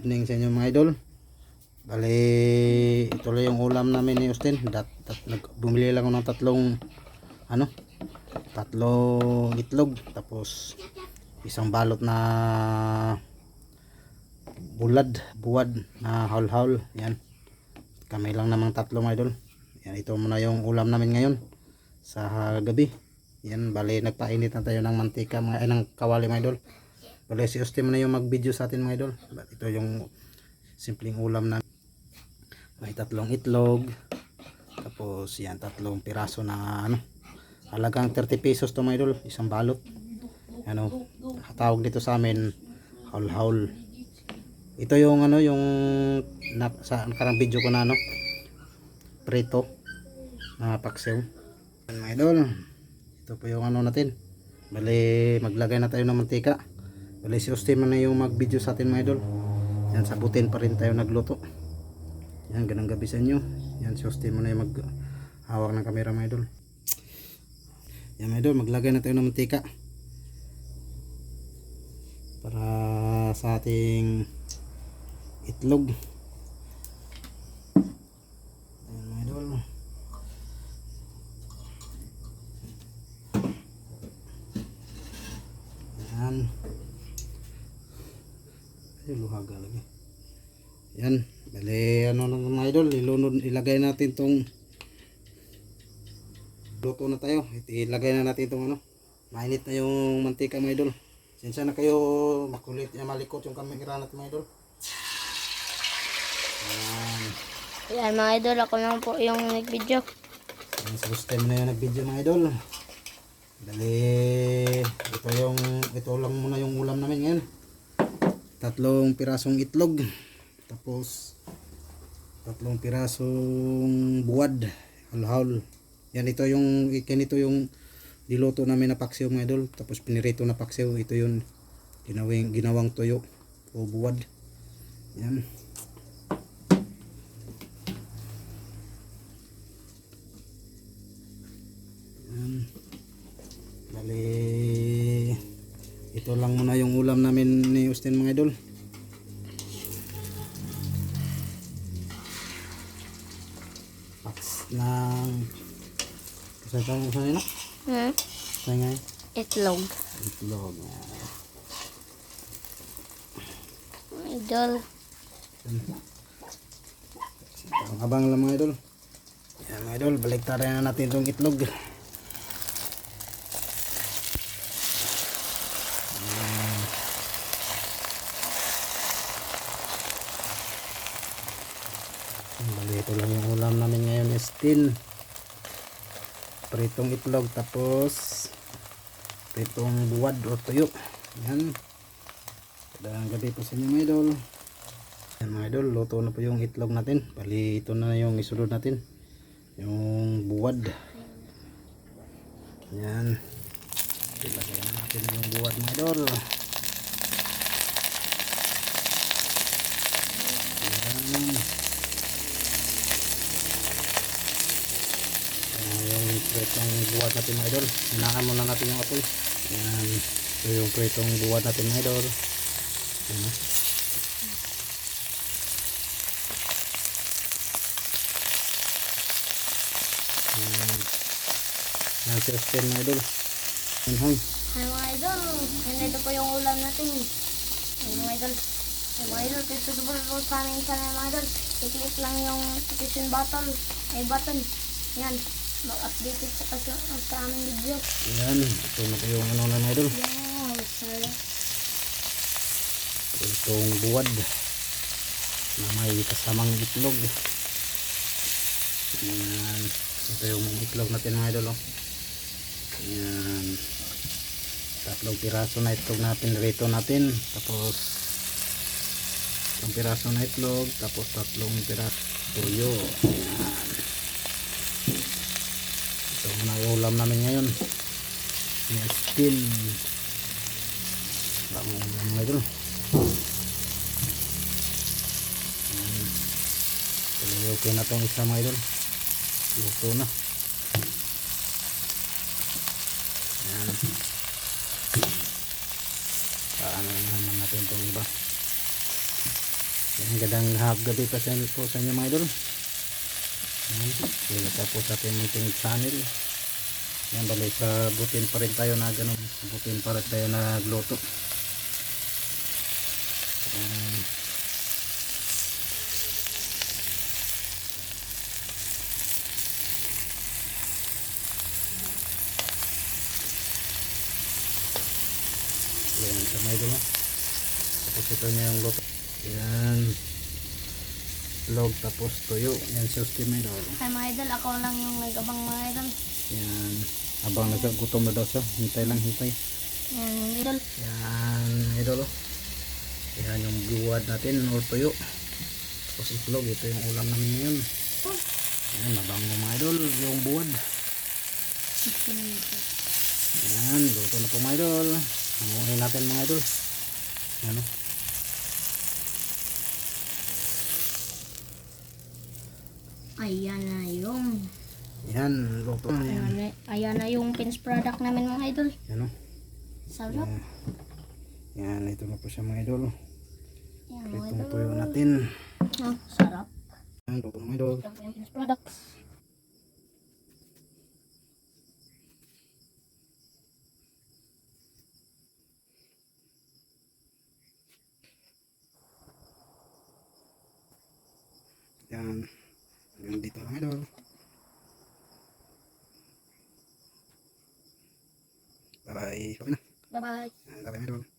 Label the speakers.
Speaker 1: evening sa inyo mga idol. Bali, ito lang yung ulam namin ni Austin. Bumili lang ako ng tatlong itlog. Tapos isang balot na buwad na haul-haul. Yan. Kami lang namang tatlo mga idol. Yan, ito muna yung ulam namin ngayon sa gabi. Yan, bali nagpainit na tayo ng mantika ng kawali mga idol. Bali si Austin muna yung mag-video sa atin mga idol. Ito yung simpleng ulam namin. May tatlong itlog. Tapos yan, tatlong piraso na halagang 30 pesos to mga idol, isang balot. Tawag dito sa amin haul-haul. Ito yung yung sa nakarang video ko na prito na paksiw. Mga idol, ito po yung natin. Bali maglagay na tayo ng mantika. Bali si Austin man na yung mag-video sa atin mga idol. Yan, sabutin pa rin tayo nagluto. Yan, ganang gabi sa inyo. Yan, si Austin man na yung mag-hawak ng camera mga idol. Yan mga idol, maglagay na tayo ng mantika para sa ating itlog. Yan mga idol. Yan. Ay, luhaga lagi. Yan, bali mga idol, ilagay natin tong luto na tayo. Ilagay na natin tong mainit na yung mantika mga idol. Sensya na kayo makulit, malikot yung kamera natin mga idol.
Speaker 2: Yan mga idol, ako lang po yung nag-video.
Speaker 1: Yan, sa first time na yung nag-video mga idol. Bali, ito lang muna yung ulam namin ngayon. Tatlong pirasong itlog. Tapos tatlong pirasong buwad, haul-haul. Yan, ito yung diluto namin na paksiw mga idol. Tapos pinirito na paksiw. Ito yung ginawang toyo o buwad. Yan. Yan. Bali, ito lang muna yung ulam namin ni Austin mga idol. Paks ng kasama sa nila? Sangay?
Speaker 2: Itlog.
Speaker 1: Itlog.
Speaker 2: Idol.
Speaker 1: Abang lang mga idol. Yan mga idol, baliktarin na natin itong itlog. Bali, ito lang yung ulam namin ngayon is pritong itlog tapos pritong buwad o tuyo. Yan, kadang gabi po sa inyo mga idol. Yan mga idol, luto na po yung itlog natin. Bali, ito na yung isunod natin, yung buwad. Yan, ilagay na natin yung buwad mga idol. Yan, yung pritong buwad natin mga idol. Hinahan muna natin yung apoy. Yan, ito yung pritong buwad natin mga idol. Yan. Yan, si Austin mga idol. Yan, hang.
Speaker 2: Ay mga idol, ito po yung ulam natin. Ay mga idol. Ay mga idol, kasi po sa amin sa mga idol. I-click lang yung notification button. Yan, mag-update sa aming video.
Speaker 1: Yan, ito na po yung na mga idol.
Speaker 2: Wow, sorry.
Speaker 1: Itong buwad na may kasamang itlog. Yan, ito yung itlog natin mga idol. Yan, tatlong piraso na itlog na pinrito natin. Tapos tatlong piraso na itlog. Tapos tatlong piraso tuyo. Yan, ito muna yung ulam namin ngayon. Yung skin mga idol. Okay na itong isa mga idol. Luto na. Yan. Paano naman natin itong iba. Magandang gabi pa po sa inyo mga idol. Yan, welcome po sa ating munting channel. Yan, bali sa butin pa rin tayo na ganun. Sa butin pa rin tayo nagluto. Yan. Yan sa mga idol. Tapos ito niya yung luto. Yan. Log tapos tuyo. Yan siya sa mga idol.
Speaker 2: Kaya mga idol, ako lang yung nag-abang mga idol.
Speaker 1: Yan. Abang nagkagutom na daw siya. Hintay lang hintay.
Speaker 2: Yan mga idol.
Speaker 1: Yan idol. Yan yung buwad natin or tuyo. Tapos itlog. Ito yung ulam namin ngayon. Yan. Mabango mga idol. Yung buwad. Yan. Luto na po mga idol. Hangunin natin mga idol. Yan o.
Speaker 2: Ayan na yung
Speaker 1: Yan. Luto na yan.
Speaker 2: ayan na yung finished product namin mga idol.
Speaker 1: Yan o.
Speaker 2: Sarap.
Speaker 1: Yan. Ito na po siya mga idol.
Speaker 2: Yan mga
Speaker 1: Itong
Speaker 2: idol.
Speaker 1: tuyo natin.
Speaker 2: Sarap.
Speaker 1: Yan. Luto na mga idol.
Speaker 2: Sarap yung finished product.
Speaker 1: Yan. Hanggang dito lang idol. Bye bye. Okay na.
Speaker 2: Bye bye.
Speaker 1: Yan. Bye bye idol.